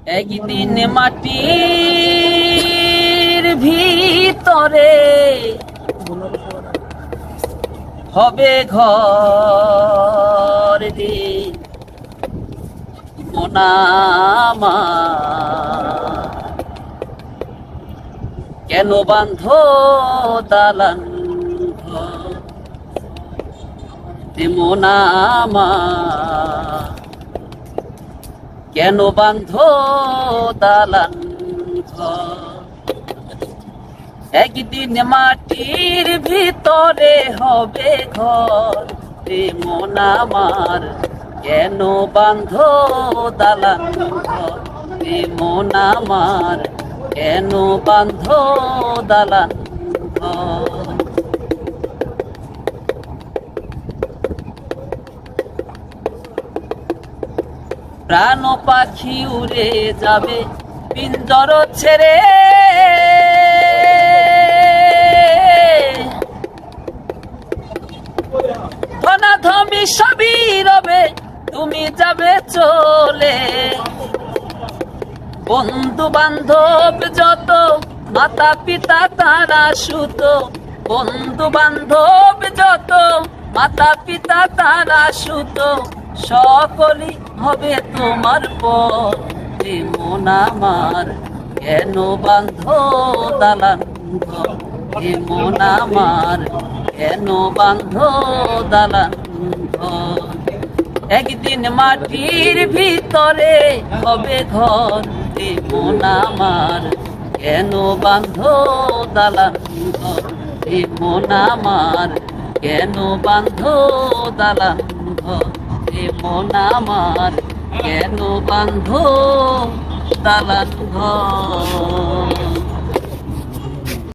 একদিন মাটির ভিতরে হবে ঘর রে মোনামা, কেন বান্ধ দালান ঘর রে মোনামা, কেন বান্ধ দালান ঘর। একদিন মাটির ভিতরে হবে ঘর রে মন আমার, কেন বান্ধ দালান ঘর রে মন আমার, কেন বান্ধ দালান ঘর। প্রাণ পাখি উড়ে যাবে পিঞ্জর ছেড়ে, ধনাধমি সবই রবে তুমি যাবে চলে। বন্ধু বান্ধব যত মাতা পিতা তারা সুত, বন্ধু বান্ধব যত মাতা পিতা তারা সুত, সকলই হবে তোমার পর রে মন আমার, কেন বান্ধ দালান ঘর রে মন আমার, কেন বান্ধ দালান ঘর। একদিন মাটির ভিতরে হবে ঘর রে মন আমার, কেন বান্ধ দালান ঘর রে মন আমার, কেন বান্ধ দালান ঘর রে মন আমার, কেন বান্ধ দালান ঘর।